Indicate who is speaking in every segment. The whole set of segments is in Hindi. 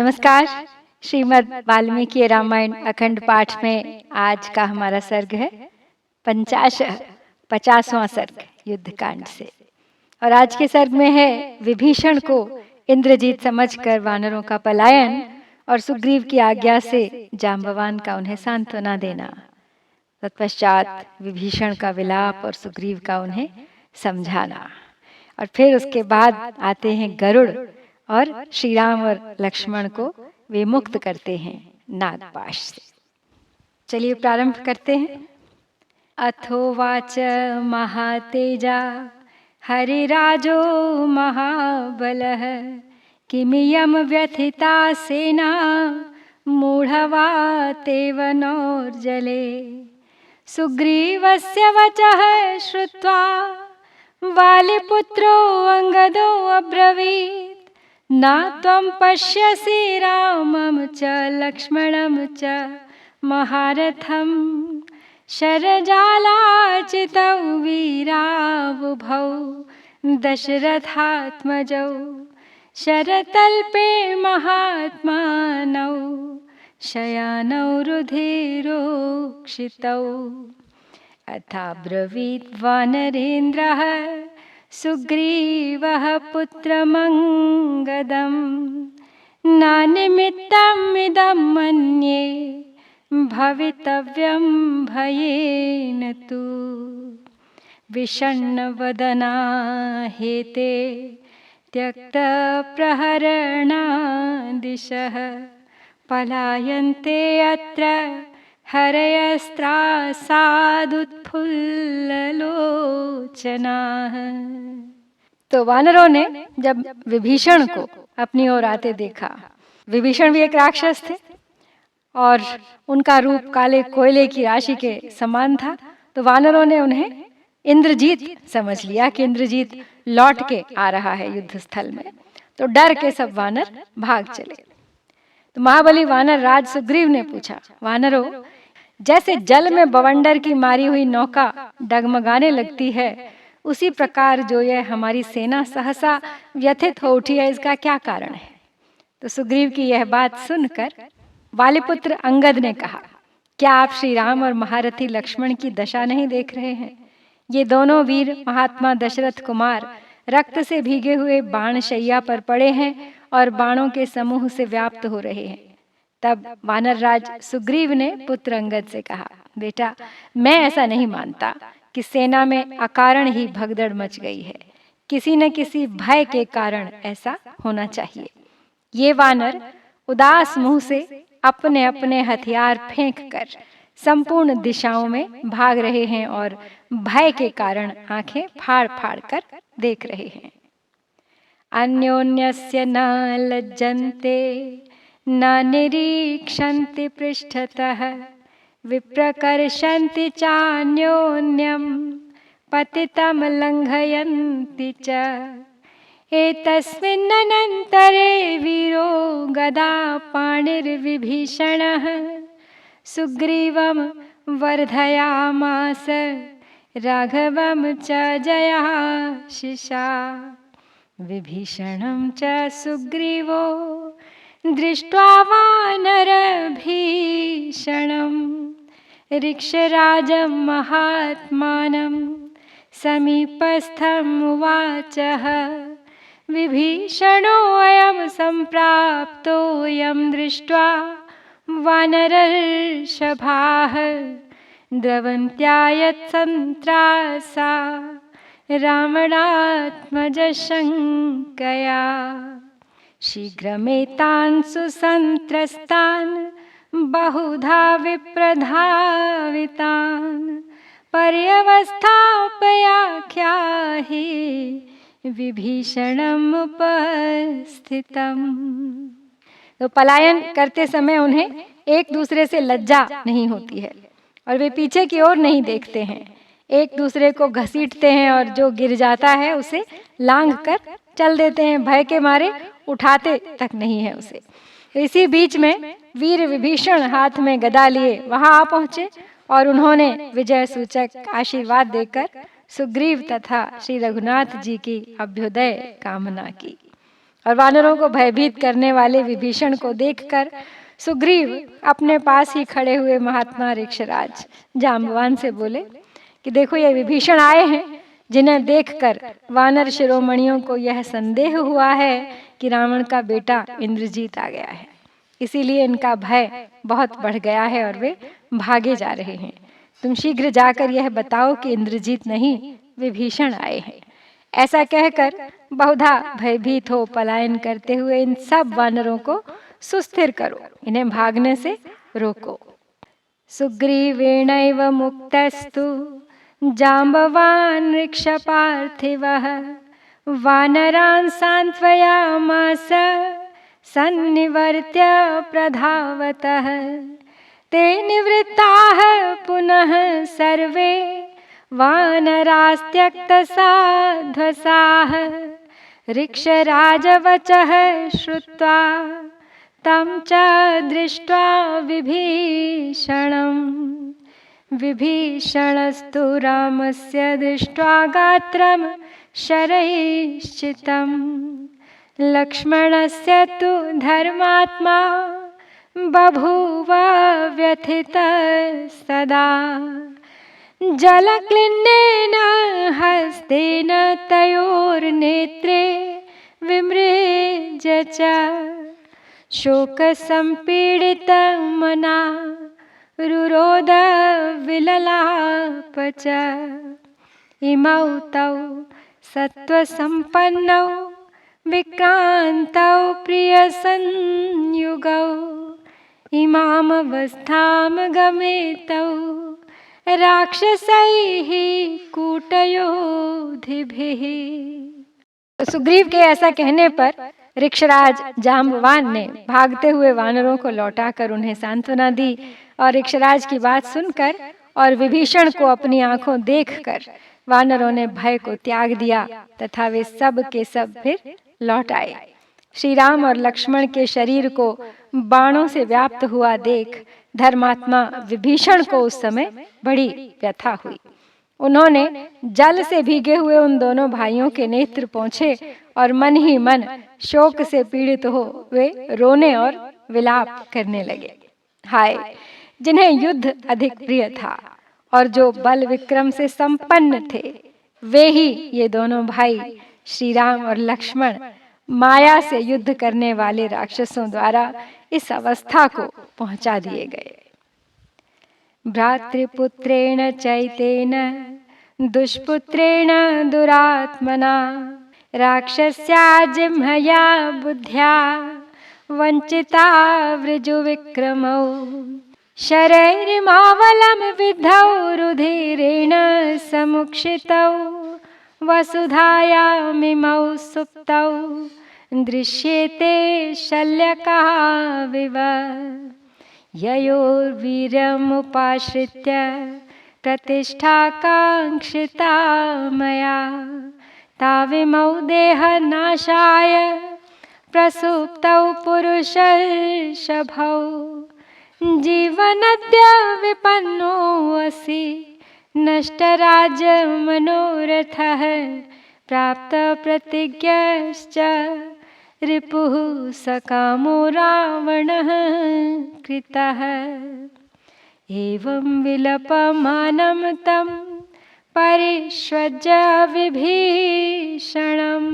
Speaker 1: नमस्कार। श्रीमद् वाल्मीकि रामायण अखंड पाठ में आज का हमारा सर्ग है 50वां सर्ग युद्धकांड से। और आज के सर्ग में है विभीषण को इंद्रजीत समझकर वानरों का पलायन और सुग्रीव की आज्ञा से जाम्बवान का उन्हें सांत्वना देना। तत्पश्चात विभीषण का विलाप और सुग्रीव का उन्हें समझाना। और फिर उसके बाद आते हैं गरुड़ और श्री राम और लक्ष्मण को वे मुक्त करते हैं नागपाश से। चलिए प्रारंभ करते हैं। अथोवाच महातेजा हरिराजो महाबलः किमियं व्यथिता सेना मूढ़वा तेव नौर्जले। सुग्रीवस्य वचः श्रुत्वा वालिपुत्रो अंगदो अब्रवीत् न त्वं पश्यसि रामं च लक्ष्मणं च महारथं शरजालार्चितौ वीरावुभौ दशरथात्मजौ शरतल्पे महात्मानौ शयानौ रुधिरोक्षितौ। अथाब्रवीत् वानरेन्द्रः सुग्रीवः पुत्रमंगदं नानिमित्तमिदं मन्ये भवितव्यं भयेन तु। विषण्णवदना हेते त्यक्तप्रहरणादिशः पलायन्ते अत्र हरयस्त्रासादुत्फुल्ललोचनाः। तो वानरों ने जब विभीषण को अपनी ओर आते देखा, विभीषण भी एक राक्षस थे और उनका रूप काले कोयले की राशि के समान था, तो वानरों ने उन्हें इंद्रजीत समझ लिया कि इंद्रजीत लौट के आ रहा है युद्ध स्थल में। तो डर के सब वानर भाग चले। तो महाबली वानर राज सुग्रीव ने पूछा, वानरों, जैसे जल में बवंडर की मारी हुई नौका डगमगाने लगती है, उसी प्रकार जो यह हमारी सेना सहसा व्यथित हो उठी है, इसका क्या कारण है? तो सुग्रीव की यह बात सुनकर वालिपुत्र अंगद ने कहा, क्या आप श्री राम और महारथी लक्ष्मण की दशा नहीं देख रहे हैं? ये दोनों वीर महात्मा दशरथ कुमार रक्त से भीगे हुए बाण शैया पर पड़े हैं और बाणों के समूह से व्याप्त हो रहे हैं। तब वानरराज सुग्रीव ने पुत्र अंगद से कहा, बेटा, मैं ऐसा नहीं मानता कि सेना में अकारण ही भगदड़ मच गई है। किसी न किसी भय के कारण ऐसा होना चाहिए। ये वानर उदास मुंह से अपने अपने हथियार फेंककर संपूर्ण दिशाओं में भाग रहे हैं और भय के कारण आंखें फाड़ फाड़ कर देख रहे हैं। अन्योन्यस्य न लज्जन्ते न निरीक्षन्ति पृष्ठतः विप्रकर्षन्ति चान्योन्यं पतितं लङ्घयन्ति च। एतस्मिन्नन्तरे वीरो गदापाणिर्विभीषणः सुग्रीवं वर्धयामास राघवं च जयाशिषा। विभीषणं च सुग्रीवो दृष्ट्वा वानरभीषणं ऋक्षराजं महात्मानं समीपस्थम् उवाचः। विभीषणोऽयं सम्प्राप्तोऽयं दृष्ट्वा वानरर्षभाः द्रवन्त्यायत्सन्त्रासा रावणात्मजशङ्कया। शीघ्रमेतान् सुसन्त्रस्तान् बहुधा विप्रधावितान् पर्यवस्थापयाख्याहि विभीषणम् उपस्थितम्। तो पलायन करते समय उन्हें एक दूसरे से लज्जा नहीं होती है और वे पीछे की ओर नहीं देखते हैं। एक दूसरे को घसीटते हैं और जो गिर जाता है उसे लांघ कर चल देते हैं, भय के मारे उठाते तक नहीं है उसे। इसी बीच में वीर विभीषण हाथ में गदा लिए वहां आ पहुंचे और उन्होंने विजय सूचक आशीर्वाद देकर सुग्रीव तथा श्री रघुनाथ जी की अभ्युदय कामना की। और वानरों को भयभीत करने वाले विभीषण को देखकर सुग्रीव अपने पास ही खड़े हुए महात्मा ऋक्षराज जाम्बवान से बोले कि देखो ये विभीषण आए हैं, जिन्हें देखकर वानर शिरोमणियों को यह संदेह हुआ है कि रावण का बेटा इंद्रजीत आ गया है। इसीलिए इनका भय बहुत बढ़ गया है और वे भागे जा रहे हैं। तुम शीघ्र जाकर यह बताओ कि इंद्रजीत नहीं, विभीषण आए हैं। ऐसा कहकर बहुधा भयभीत हो पलायन करते हुए इन सब वानरों को सुस्थिर करो, इन्हें भागने से रोको। सुग्रीवेणैव मुक्तस्तु जाम्बवान् ऋक्षपार्थिवः वानरान् सान्त्वयामास सन्निवर्त्य प्रधावतः। ते निवृत्ताः पुनः सर्वे वानरास्त्यक्तसाध्वसाः ऋक्षराजवचः श्रुत्वा तं च दृष्ट्वा विभीषणम्। विभीषणस्तु रामस्य दृष्ट्वा गात्रं शरैश्चितम्। लक्ष्मणस्य तु धर्मात्मा बभूव व्यथितः सदा। जलक्लिन्नेन हस्तेन तयोर्नेत्रे विमृज्य च शोकसम्पीडितमना रुरोद विललाप च। इमौ तौ सत्त्वसम्पन्नौ विक्रान्तौ प्रियसंयुगौ इमामवस्थां गमेतौ राक्षसैः कूटयोधिभिः। सुग्रीव के ऐसा कहने पर ऋक्षराज जाम्बवान ने भागते हुए वानरों को लौटाकर उन्हें सांत्वना दी और ऋक्षराज की बात सुनकर और विभीषण को अपनी आंखों देखकर वानरों ने भय को त्याग दिया तथा वे सब के सब फिर लौट आए। श्री राम और लक्ष्मण के शरीर को बाणों से व्याप्त हुआ देख धर्मात्मा विभीषण को उस समय बड़ी व्यथा हुई। उन्होंने जल से भीगे हुए उन दोनों भाइयों के नेत्र पोंछे और मन ही मन शोक से पीड़ित हो वे रोने और विलाप करने लगे। हाय, जिन्हें युद्ध अधिक प्रिय था और जो बल विक्रम से संपन्न थे, वे ही ये दोनों भाई श्री राम और लक्ष्मण माया से युद्ध करने वाले राक्षसों द्वारा इस अवस्था को पहुंचा दिए गए। भ्रातृपुत्रेण चैतेन दुष्पुत्रेण दुरात्मना राक्षस्या जिह्मया बुद्ध्या वंचिता वृजुविक्रमौ शरैरिमावलं विद्धौ रुधिरेण समुक्षितौ वसुधायामिमौ सुप्तौ दृश्येते शल्यकाविव। ययोर्वीर्यमुपाश्रित्य प्रतिष्ठाकाङ्क्षिता मया ताविमौ देहनाशाय प्रसुप्तौ पुरुषर्षभौ। जीवनद्य विपन्नोऽसि नष्टराज्यमनोरथः प्राप्तप्रतिज्ञश्च रिपुः सकामो रावणः कृतः। एवं विलपमानं तं परिष्वज्य विभीषणम्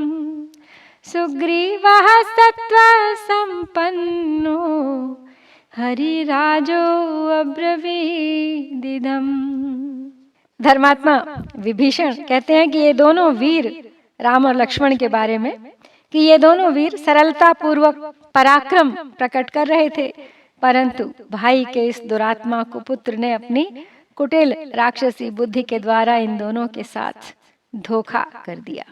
Speaker 1: सुग्रीवः सत्त्वसम्पन्नो हरिराजो अब्रवीदिदम्। धर्मात्मा विभीषण कहते हैं कि ये दोनों वीर राम और लक्ष्मण के बारे में कि ये दोनों वीर सरलता पूर्वक पराक्रम प्रकट कर रहे थे, परंतु भाई के इस दुरात्मा कुपुत्र ने अपनी कुटिल राक्षसी बुद्धि के द्वारा इन दोनों के साथ धोखा कर दिया।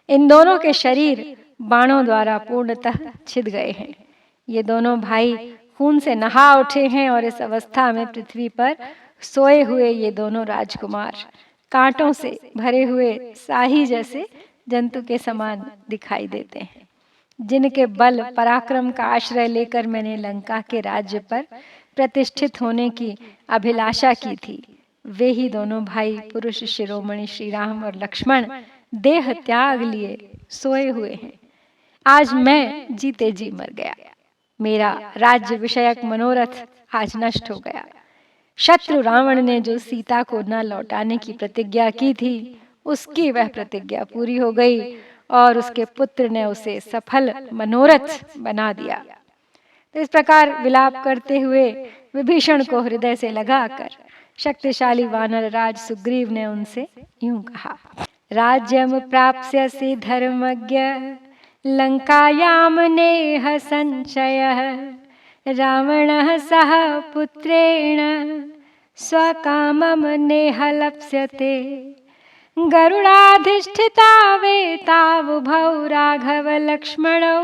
Speaker 1: इन दोनों के शरीर बाणों द्वारा पूर्णतः छिद गए हैं। ये दोनों भाई खून से नहा उठे हैं और इस अवस्था में पृथ्वी पर सोए हुए ये दोनों राजकुमार कांटों से भरे हुए साही जैसे जंतु के समान दिखाई देते हैं, जिनके बल पराक्रम का आश्रय लेकर मैंने लंका के राज्य पर प्रतिष्ठित होने की अभिलाषा की थी। वे ही दोनों भाई पुरुष शिरोमणि श्री राम और लक्ष्मण देह त्याग लिए सोए हुए हैं। आज मैं जीते जी मर गया। मेरा राज्य विषयक मनोरथ आज नष्ट हो गया। शत्रु रावण ने जो सीता को न लौटाने की प्रतिज्ञा की थी, उसकी वह प्रतिज्ञा पूरी हो गई और उसके पुत्र ने उसे सफल मनोरथ बना दिया। तो इस प्रकार विलाप करते हुए विभीषण को हृदय से लगाकर शक्तिशाली वानर राज सुग्रीव ने उनसे यूं कहा, राज्यम प्राप्स्यसि धर्मज्ञ लंकायाम नेह संशयः रावणः सह पुत्रेण स्वकामम नेह लप्स्यते गरुडाधिष्ठिता वेतावुभौ राघव लक्ष्मणौ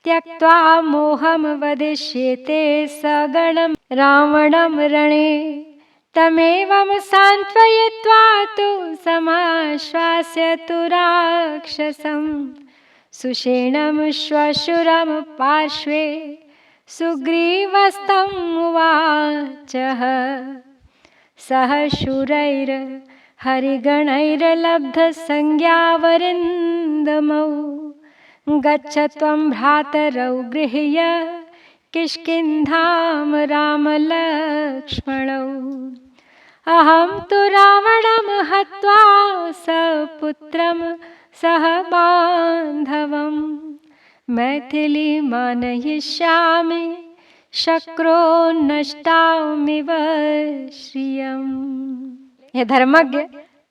Speaker 1: त्यक्त्वा मोहं वदिष्येते सगणं रावणं रणे तमेवं सान्त्वयित्वा तु समाश्वास्यतु राक्षसं सुषेणं श्वशुरं पार्श्वे सुग्रीवस्तं उवाचः सह शूरैर् हरिगणैर्लब्धसंज्ञावरिन्दमौ गच्छ त्वं भ्रातरौ गृह्य किष्किन्धां रामलक्ष्मणौ अहं तु रावणं हत्वा सपुत्रं सह बान्धवं मैथिलीमानयिष्यामि शक्रो नष्टामिव श्रियम्। हे धर्मज्ञ,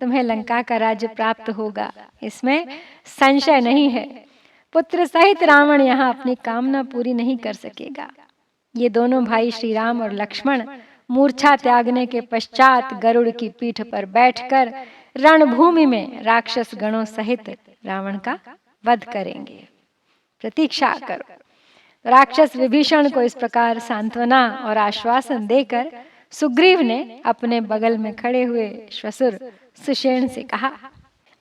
Speaker 1: तुम्हें लंका का राज्य प्राप्त होगा, इसमें संशय नहीं है। पुत्र सहित रावण यहाँ अपनी कामना पूरी नहीं कर सकेगा। ये दोनों भाई श्री राम और लक्ष्मण मूर्छा त्यागने के पश्चात गरुड़ की पीठ पर बैठकर रणभूमि में राक्षस गणों सहित रावण का वध करेंगे। प्रतीक्षा करो। राक्षस विभीषण को इस प्रकार सांत्वना और आश्वासन देकर सुग्रीव ने अपने बगल में खड़े हुए श्वशुर सुषेण से कहा,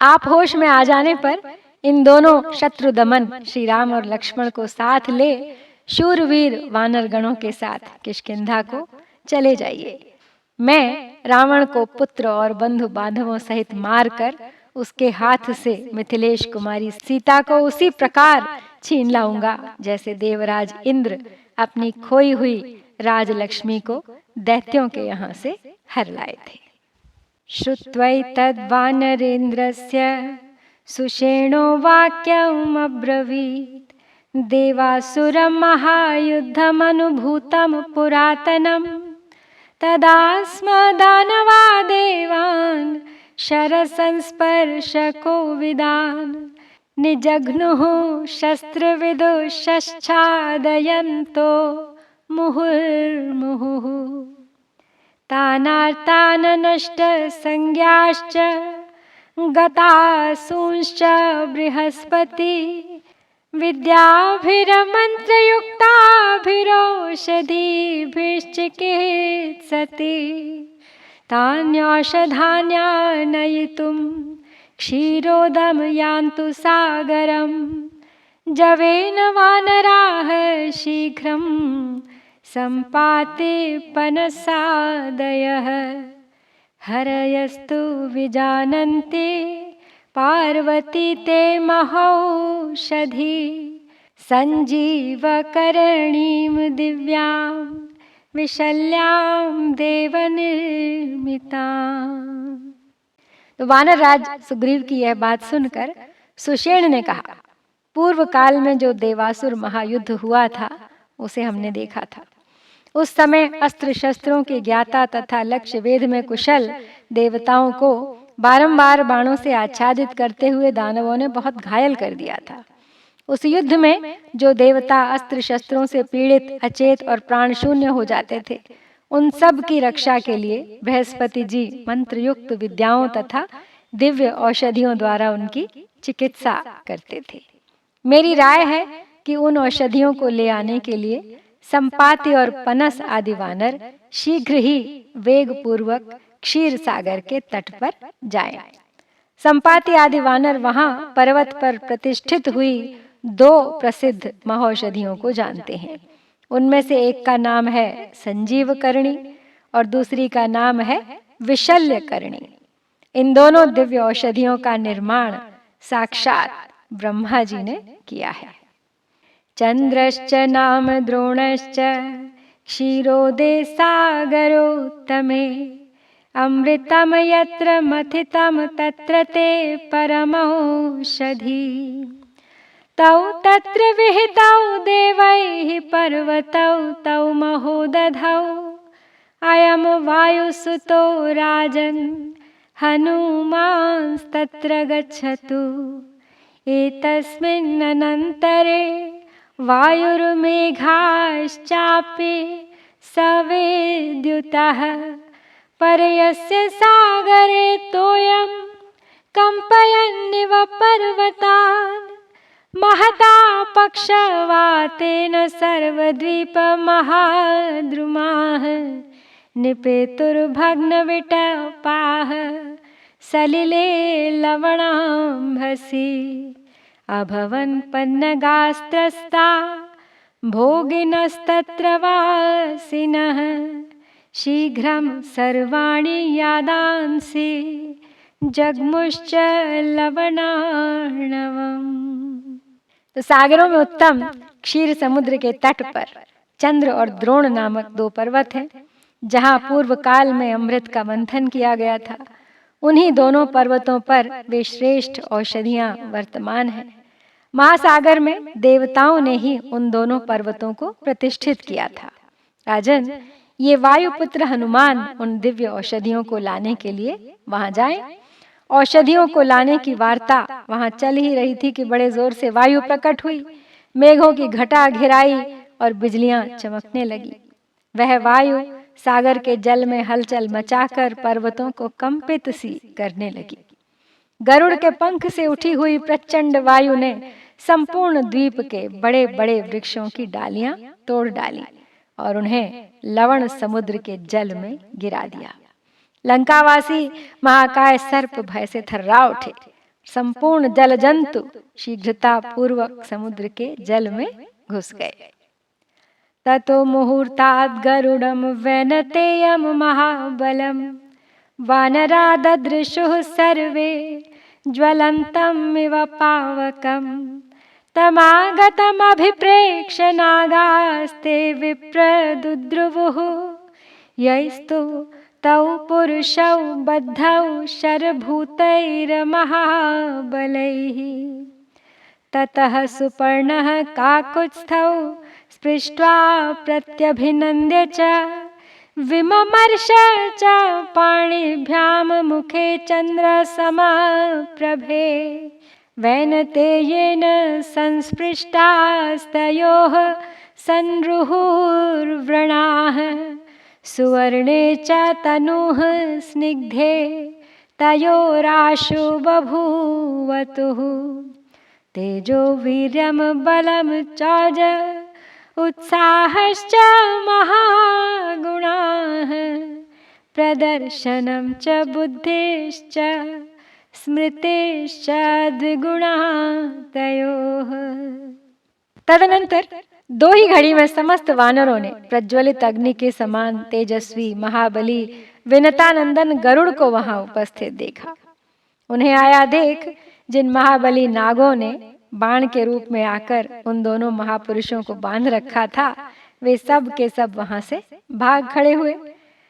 Speaker 1: आप होश में आ जाने पर इन दोनों शत्रु दमन श्री राम और लक्ष्मण को साथ ले शूरवीर वानर गणों के साथ किष्किंधा को चले जाइए। मैं रावण को पुत्र और बंधु बांधवों सहित मारकर उसके हाथ से मिथिलेश कुमारी सीता को उसी प्रकार छीन लाऊंगा जैसे देवराज इंद्र अपनी खोई हुई राजलक्ष्मी को दैत्यों के यहाँ से हर लाए थे। श्रुत्वैतद्वानरेन्द्रस्य सुषेणो वाक्यम् अब्रवीत् देवासुरं महायुद्धमनुभूतं पुरातनं तदा स्म दानवा देवान् शरसंस्पर्शकोविदान् निजघ्नुः शस्त्रविदुश्चादयन्तो मुहुर्मुहुः तानार्तान् नष्टसंज्ञाश्च गतासूंश्च बृहस्पति विद्याभिरमन्त्रयुक्ताभिरोषधीभिश्चिकित्सति तान्यौषधान्यानयितुं क्षीरोदं यान्तु सागरं जवेन वानराः शीघ्रं सम्पाति पनसादयः हरयस्तु विजानन्ति पार्वती ते महौषधी संजीवकरणीं दिव्यां विशल्यां देवनिर्मिताम्। तो वानर राज सुग्रीव की यह बात सुनकर सुषेण ने कहा, पूर्व काल में जो देवासुर महायुद्ध हुआ था उसे हमने देखा था। उस समय अस्त्र शस्त्रों के ज्ञाता तथा लक्ष्य वेद में कुशल देवताओं को बारंबार बाणों से आच्छादित करते हुए दानवों ने बहुत घायल कर दिया था। उस युद्ध में जो देवता अस्त्र शस्त्रों से पीड़ित, अचेत और प्राण शून्य हो जाते थे, उन सब की रक्षा के लिए बृहस्पति जी मंत्रयुक्त विद्याओं तथा दिव्य औषधियों द्वारा उनकी चिकित्सा करते थे। मेरी राय है कि उन औषधियों को ले आने के लिए संपाति और पनस आदि वानर शीघ्र ही वेग पूर्वक क्षीर सागर के तट पर जाएं। संपाति आदि वानर वहां पर्वत पर प्रतिष्ठित हुई दो प्रसिद्ध महौषधियों को जानते हैं। उनमें से एक का नाम है संजीवकरणी और दूसरी का नाम है विशल्यकरणी। इन दोनों दिव्य औषधियों का निर्माण साक्षात ब्रह्मा जी ने किया है। चंद्रश्च नाम द्रोणश्च क्षीरोदे सागरोत्तमे अमृतम यत्र मथितम तत्र ते परमौषधी तौ तत्र विहितौ देवैः पर्वतौ तौ महोदधौ अयम वायुसुतो राजन् हनुमांस्तत्र गच्छतु एतस्मिन्नन्तरे वायुर्मेघाश्चापि सवेद्युतः परयस्य सागरे तोयं कम्पयन्निव पर्वतान् महता पक्षवातेन सर्वद्वीपमहाद्रुमाः निपेतुर्भग्नविटपाः सलिले लवणाम्भसि अभवन् पन्नगास्त्रस्ता भोगिनस्तत्र वासिनः शीघ्रं सर्वाणि यादांसि जग्मुश्च लवणार्णवम्। तो सागरों में उत्तम क्षीर समुद्र के तट पर चंद्र और द्रोण नामक 2 पर्वत हैं, जहाँ पूर्व काल में अमृत का मंथन किया गया था। उन्हीं दोनों पर्वतों पर वे श्रेष्ठ औषधियां वर्तमान हैं। महासागर में देवताओं ने ही उन दोनों पर्वतों को प्रतिष्ठित किया था। राजन, ये वायुपुत्र हनुमान उन दिव्य औषधियों को लाने के लिए वहां जाएं। औषधियों को लाने की वार्ता वहां चल ही रही थी कि बड़े जोर से वायु प्रकट हुई, मेघों की घटा घिराई और बिजलियां चमकने लगी। वह वायु सागर के जल में हलचल मचाकर पर्वतों को कंपित सी करने लगी। गरुड़ के पंख से उठी हुई प्रचंड वायु ने संपूर्ण द्वीप के बड़े बड़े वृक्षों की डालियां तोड़ डाली और उन्हें लवण समुद्र के जल में गिरा दिया। लंकावासी महाकाय सर्प भय से थर्रा उठे। संपूर्ण जल जंतु शीघ्रता पूर्वक समुद्र के जल में घुस गए। ततो मुहूर्तात् गरुडं वैनतेयं महाबलं वानरा ददृशुः सर्वे ज्वलन्तमिव पावकं तमागतमभिप्रेक्ष्य नागास्ते विप्रदुद्रुवुः यैस्तु तौ पुरुषौ बद्धौ शरभूतैर्महाबलैः ततः सुपर्णः काकुत्स्थौ स्पृष्ट्वा प्रत्यभिनन्द्य च विममर्श च पाणिभ्यां मुखे चन्द्रसमप्रभे वैनतेयेन संस्पृष्टास्तयोः संरुहुर्व्रणाः सुवर्णे च तनुः स्निग्धे तयोराशु बभूवतुः तेजो वीर्यं बलं चौज उत्साहश्च महागुणाः प्रदर्शनं च बुद्धिश्च स्मृतिश्च द्विगुणा तयोः। तदनंतर 2 ही घड़ी में समस्त वानरों ने प्रज्वलित अग्नि के समान तेजस्वी महाबली विनतानंदन गरुड़ को वहां उपस्थित देखा। उन्हें आया देख जिन महाबली नागों ने बाण के रूप में आकर उन दोनों महापुरुषों को बांध रखा था, वे सब के सब वहां से भाग खड़े हुए।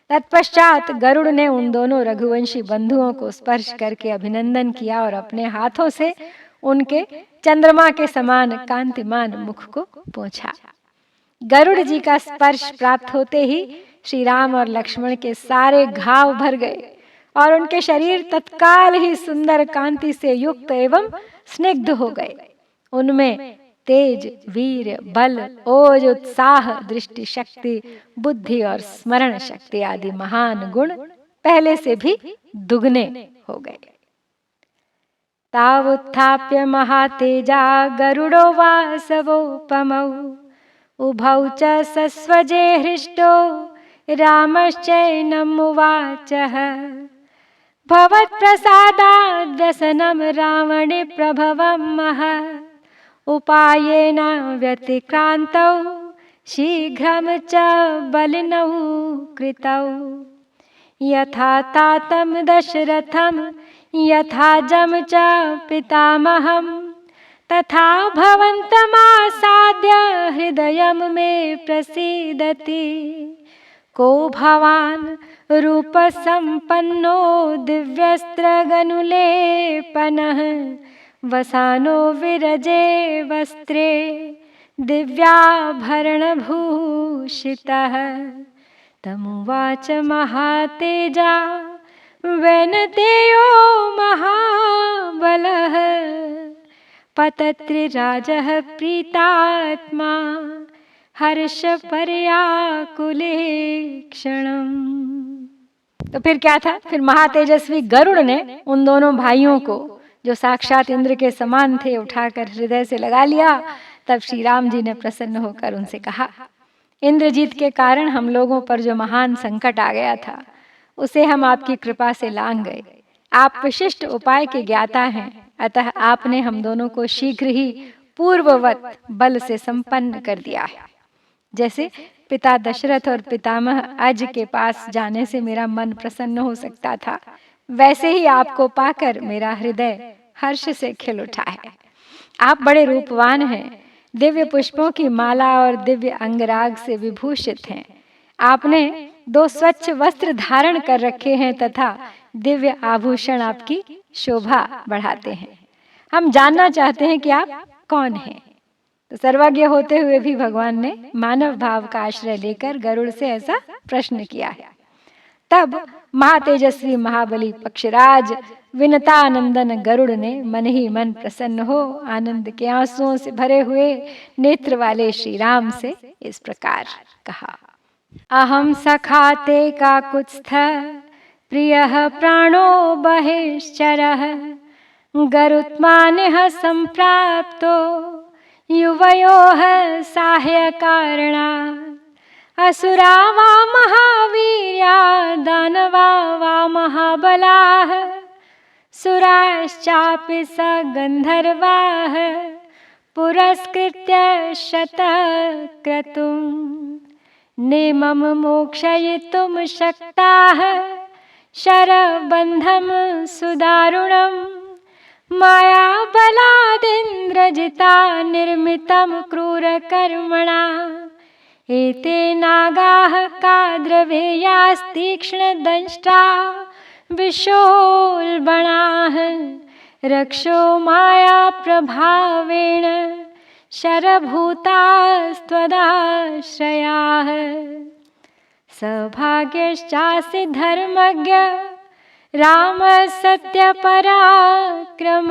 Speaker 1: तत्पश्चात गरुड़ ने उन दोनों रघुवंशी बंधुओं को स्पर्श करके अभिनंदन किया और अपने हाथों से उनके चंद्रमा के समान कांतिमान मुख को पोंछा। गरुड़ जी का स्पर्श प्राप्त होते ही श्री राम और लक्ष्मण के सारे घाव भर गए और उनके शरीर तत्काल ही सुंदर कांति से युक्त एवं स्निग्ध हो गए। उनमें तेज, वीर, बल, ओज, उत्साह, दृष्टि शक्ति, बुद्धि और स्मरण शक्ति आदि महान गुण पहले से भी दुगने हो गए। तावुत्थाप्य महातेजा गरुडो वासवोपमौ उभौ च सस्वजे हृष्टो रामश्चैनमुवाचः भवत्प्रसादाद्व्यसनं रावणे प्रभवं महत् उपायेन व्यतिक्रान्तौ शीघ्रं च बलिनौ कृतौ यथा तातं दशरथं यथा जं च पितामहं तथा भवन्तमासाद्य हृदयं मे प्रसीदति। को भवान् रूपसम्पन्नो दिव्यस्त्रगनुलेपनः वसानो विरजे वस्त्रे दिव्याभरणभूषितः। तमुवाच महातेजा वैनतेयो महाबलः पतत्रिराजः प्रीतात्मा हर्ष पर्याकुलेक्षणम्। तो फिर क्या था? फिर महातेजस्वी गरुड़ ने उन दोनों भाइयों को जो साक्षात इंद्र के समान थे उठाकर हृदय से लगा लिया। तब श्री राम जी ने प्रसन्न होकर उनसे कहा, इंद्रजीत के कारण हम लोगों पर जो महान संकट आ गया था उसे हम आपकी कृपा से लांघ गए। आप विशिष्ट उपाय के ज्ञाता हैं, अतः आपने हम दोनों को शीघ्र ही पूर्ववत बल से संपन्न कर दिया है। जैसे पिता दशरथ और पितामह अज के पास जाने से मेरा मन प्रसन्न हो सकता था, वैसे ही आपको पाकर मेरा हृदय हर्ष से खिल उठा है। आप बड़े रूपवान हैं, दिव्य पुष्पों की माला और दिव्य अंगराग से विभूषित हैं। आपने 2 स्वच्छ वस्त्र धारण कर रखे हैं तथा दिव्य आभूषण आपकी शोभा बढ़ाते हैं। हम जानना चाहते हैं कि आप कौन हैं। तो सर्वज्ञ होते हुए भी भगवान ने मानव भाव का आश्रय लेकर गरुड़ से ऐसा प्रश्न किया है। तब महातेजस्वी महाबली पक्षराज विनतानंदन गरुड़ ने मन ही मन प्रसन्न हो आनंद के आंसुओं से भरे हुए नेत्र वाले श्री राम से इस प्रकार कहा, अहम सखाते काकुत्स्थ प्रियः प्राणो बहिश्चरः गरुत्मानः संप्राप्तो युवयोः साह्यकारणा असुरा वा महावीर्या दानवा वा महाबलाः सुराश्चापि सगन्धर्वाः पुरस्कृत्य शतक्रतुम् नेमं मोक्षयितुं शक्ताः शरबन्धं सुदारुणं मायाबलादिन्द्रजिता निर्मितं क्रूरकर्मणा एते नागाः काद्रवेयास्तीक्ष्णदंष्ट्रा विशोल्बणाः रक्षो माया प्रभावेण शरभूतास्त्वदाश्रयाः सौभाग्यश्चासि धर्मज्ञ राम सत्यपराक्रम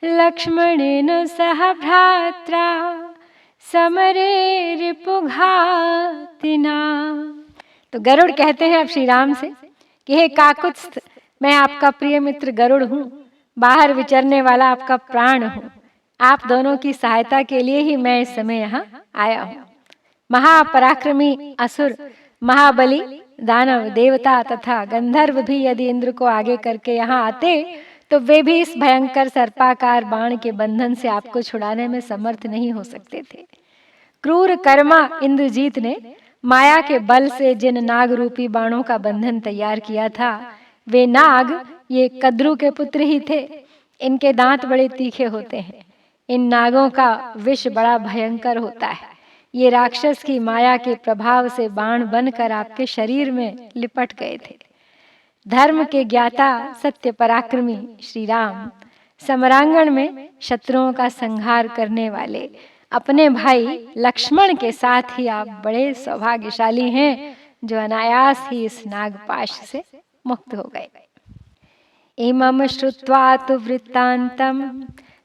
Speaker 1: लक्ष्मणेन सह भ्रात्रा समरे रिपुघातिना। तो गरुड़ कहते हैं अब श्री राम से कि हे काकुत्स्थ, मैं आपका प्रिय मित्र गरुड़ हूँ, बाहर विचरने वाला आपका प्राण हूँ। आप दोनों की सहायता के लिए ही मैं इस समय यहाँ आया हूँ। महापराक्रमी असुर, महाबली, दानव, देवता तथा गंधर्व भी यदि इंद्र को आगे करके यहाँ आते तो वे भी इस भयंकर सर्पाकार बाण के बंधन से आपको छुड़ाने में समर्थ नहीं हो सकते थे। क्रूर कर्मा इंद्रजीत ने माया के बल से जिन नाग रूपी बाणों का बंधन तैयार किया था, वे नाग ये कद्रु के पुत्र ही थे। इनके दांत बड़े तीखे होते हैं। इन नागों का विष बड़ा भयंकर होता है। ये राक्षस की माया के प्रभाव से बाण बनकर आपके शरीर में लिपट गए थे। धर्म के ज्ञाता सत्य पराक्रमी श्री राम समरांगण में शत्रुओं का संहार करने वाले अपने भाई लक्ष्मण के साथ ही आप बड़े सौभाग्यशाली हैं जो अनायास ही इस नागपाश से मुक्त हो गए। इमं श्रुत्वा तु वृत्तान्तं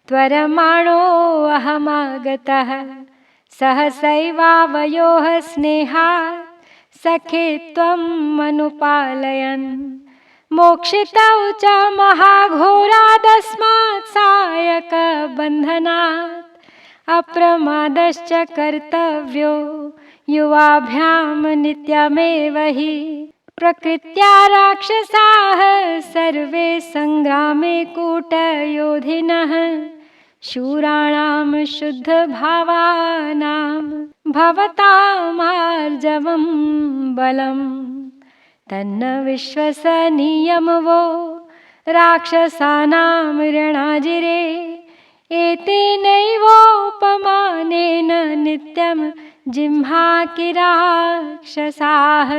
Speaker 1: त्वरमाणो अहमागतः सहसैवावयोः स्नेहात् सखे त्वम् अनुपालयन् मोक्षितौ च महाघोरादस्मात् सायक बन्धनात् अप्रमादश्च कर्तव्यो युवाभ्यां नित्यमेव हि प्रकृत्या राक्षसाः सर्वे संग्रामे कूटयोधिनः शूराणां शुद्धभावानां भवतामार्जवं बलम् तन्न विश्वसनीयं वो राक्षसानां ऋणाजिरे एतेनैवोपमानेन नित्यं जिह्वाकिराक्षसाः।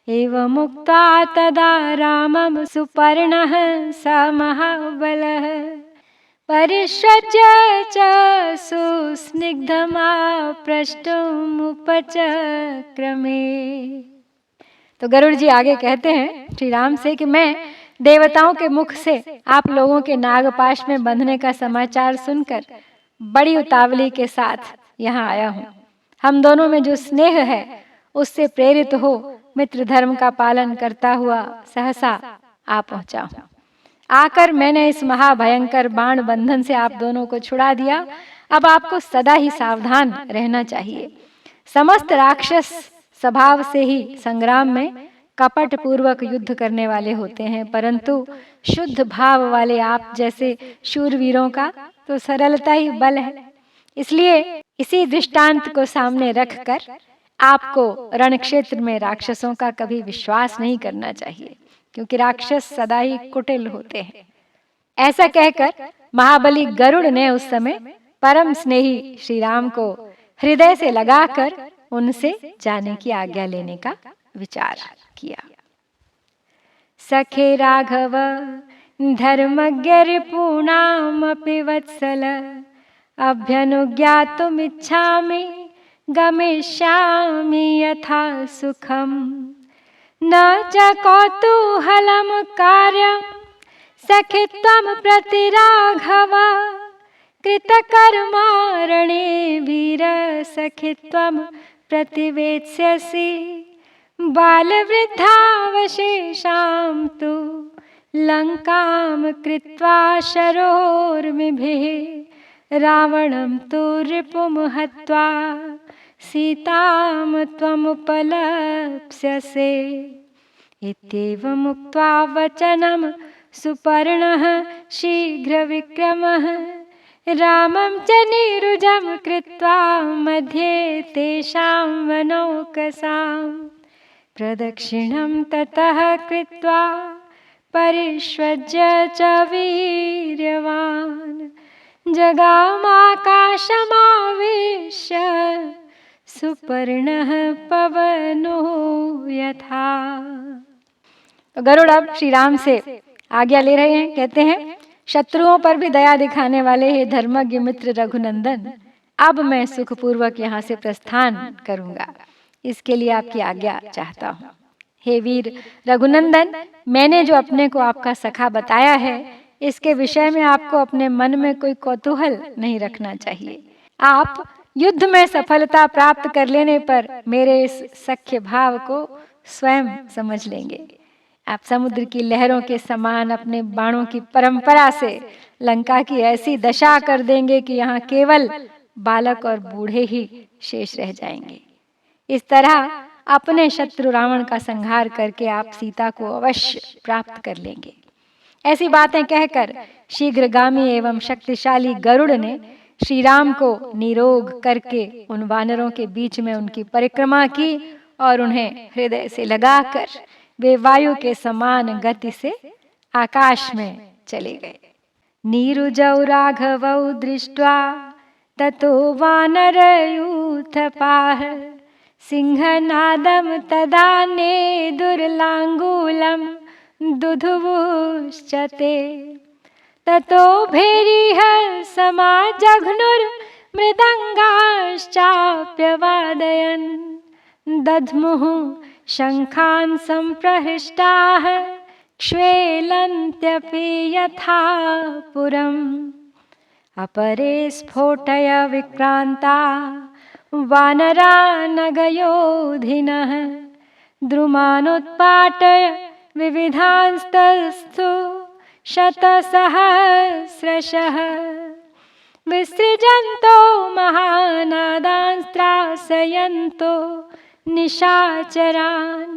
Speaker 1: एवमुक्त्वा तदा रामं सुपर्णः स महाबलः परिष्वज्य च सुस्निग्धमाप्रष्टुमुपचक्रमे। तो गरुड़ जी आगे कहते हैं श्री राम से कि मैं देवताओं के मुख से आप लोगों के नागपाश में बंधने का समाचार सुनकर बड़ी उतावली के साथ यहाँ आया हूँ। हम दोनों में जो स्नेह है उससे प्रेरित हो मित्र धर्म का पालन करता हुआ सहसा आ पहुँचा हूँ। आकर मैंने इस महाभयंकर बाण बंधन से आप दोनों को छुड़ा दिया। अब आपको सदा ही सावधान रहना चाहिए। समस्त राक्षस स्वभाव से ही संग्राम में कपट पूर्वक युद्ध करने वाले होते हैं, परंतु शुद्ध भाव वाले आप जैसे शूरवीरों का तो सरलता ही बल है। इसलिए इसी दृष्टांत को सामने रखकर आपको रण क्षेत्र में राक्षसों का कभी विश्वास नहीं करना चाहिए, क्योंकि राक्षस सदा ही कुटिल होते हैं। ऐसा कहकर महाबली गरुड़ ने उस समय परम स्नेही श्री राम को हृदय से लगाकर उनसे जाने की आज्ञा लेने का विचार किया। सखे राघव धर्मज्ञ रिपूणामपि वत्सल अभ्यनुज्ञातुमिच्छामि गमिष्यामि यथा सुखम न च कौतूहलं कार्यं सखित्वं प्रति राघव कृतकर्मारणे वीर सखित्वं प्रतिवेत्स्यसि बालवृद्धावशेषां तु लङ्कां कृत्वा शरोर्मिभिः रावणं तु रिपुं हत्वा सीतां त्वमुपलप्स्यसे। इत्येवमुक्त्वा वचनं सुपर्णः शीघ्रविक्रमः रामं च नीरुजं कृत्वा मध्ये तेषां वनौकसां प्रदक्षिणं ततः कृत्वा परिष्वज्य च वीर्यवान् जगामाकाशमावेश्य सुपर्णः पवनो यथा। तो गरुड़ अब श्री राम से आज्ञा ले रहे हैं। कहते हैं शत्रुओं पर भी दया दिखाने वाले हे धर्मज्ञ मित्र रघुनंदन, अब मैं सुखपूर्वक यहाँ से प्रस्थान करूंगा, इसके लिए आपकी आज्ञा चाहता हूँ। हे वीर रघुनंदन, मैंने जो अपने को आपका सखा बताया है, इसके विषय में आपको अपने मन में कोई कौतूहल नहीं रखना चाहिए। आप युद्ध में सफलता प्राप्त कर लेने पर मेरे इस सख्य भाव को स्वयं समझ लेंगे। आप समुद्र की लहरों के समान अपने बाणों की परंपरा से लंका की ऐसी दशा कर देंगे कि यहाँ केवल बालक और बूढ़े ही शेष रह जाएंगे। इस तरह अपने शत्रु रावण का संहार करके आप सीता को अवश्य प्राप्त कर लेंगे। ऐसी बातें कहकर शीघ्रगामी एवं शक्तिशाली गरुड़ ने श्री राम को निरोग करके उन वानरों के बीच में उनकी परिक्रमा की और उन्हें हृदय से लगाकर वे वायु के समान गति से आकाश में चले गए। नीरुजौ राघवौ दृष्ट्वा ततो वानरयूथपाः सिंहनादं तदा नेदुर्लाङ्गूलं दुधुवुश्च ते ततो भैरीः समाजघ्नुर्मृदङ्गाश्चाप्यवादयन् दध्मुः शङ्खान् सम्प्रहृष्टाः क्ष्वेलन्त्यपि यथा पुरम् अपरे स्फोटय विक्रान्ता वानरा नगयोधिनः द्रुमानुत्पाटय विविधांस्तस्थु शतसहस्रशः विसृजन्तो महानादांस्त्रासयन्तो निशाचरान्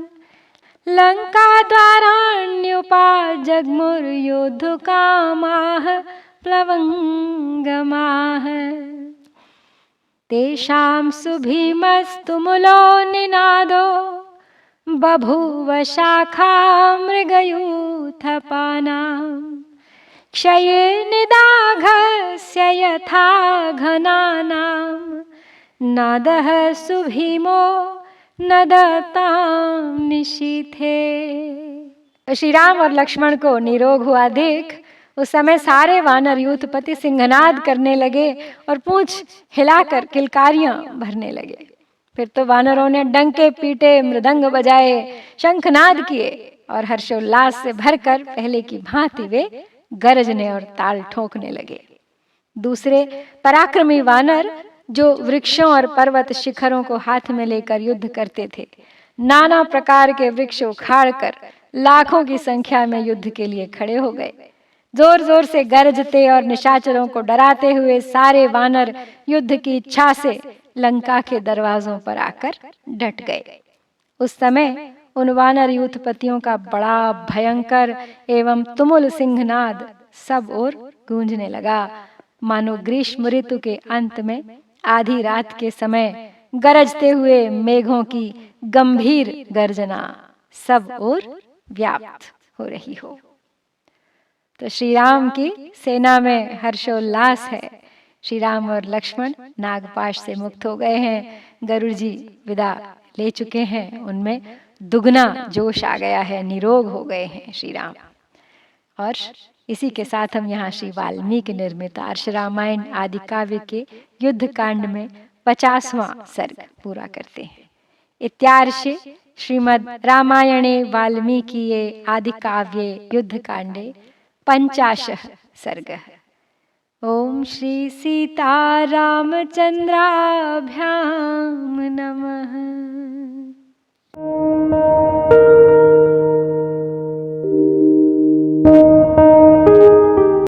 Speaker 1: लङ्काद्वाराण्युपाजग्मुर्योद्धुकामाः प्लवङ्गमाः तेषां सुभीमस्तुमुलो निनादो बभूव शाखा मृगयूथपानां क्षये निदाघस्य यथा घनानां नादः सुभीमो नदतां निशीथे। श्री राम और लक्ष्मण को निरोग हुआ देख उस समय सारे वानर यूथपति सिंहनाद करने लगे और पूंछ हिलाकर किलकारियां भरने लगे। फिर तो वानरों ने डंके पीटे, मृदंग बजाए, शंखनाद किए और हर्षोल्लास से भरकर पहले की भांति वे गरजने और ताल ठोकने लगे। दूसरे पराक्रमी वानर जो वृक्षों और पर्वत शिखरों को हाथ में लेकर युद्ध करते थे, नाना प्रकार के वृक्ष उखाड़कर लाखों की संख्या में युद्ध के लिए खड़े हो गए। जोर जोर से गरजते और निशाचरों को डराते हुए सारे वानर युद्ध की इच्छा से लंका के दरवाजों पर आकर डट गए। उस समय उन वानर यूथपतियों का बड़ा भयंकर एवं तुमुल सिंहनाद सब ओर गूंजने लगा, मानो ग्रीष्म ऋतु के अंत में आधी रात के समय गरजते हुए मेघों की गंभीर गर्जना सब ओर व्याप्त हो रही हो। तो श्री राम की सेना में हर्षोल्लास है। श्री राम और लक्ष्मण नागपाश से मुक्त हो गए हैं, गरुड़ जी विदा ले चुके हैं, उनमें दुगना जोश आ गया है, निरोग हो गए हैं श्री राम। और इसी के साथ हम यहाँ श्री वाल्मीकि निर्मित आर्ष रामायण आदि काव्य के युद्ध कांड में 50वां सर्ग पूरा करते हैं। इत्यार्षे श्रीमद् रामायणे वाल्मीकिये आदि काव्ये युद्ध कांडे 50 सर्गः। ओम श्री सीता रामचंद्राभ्याम नमः।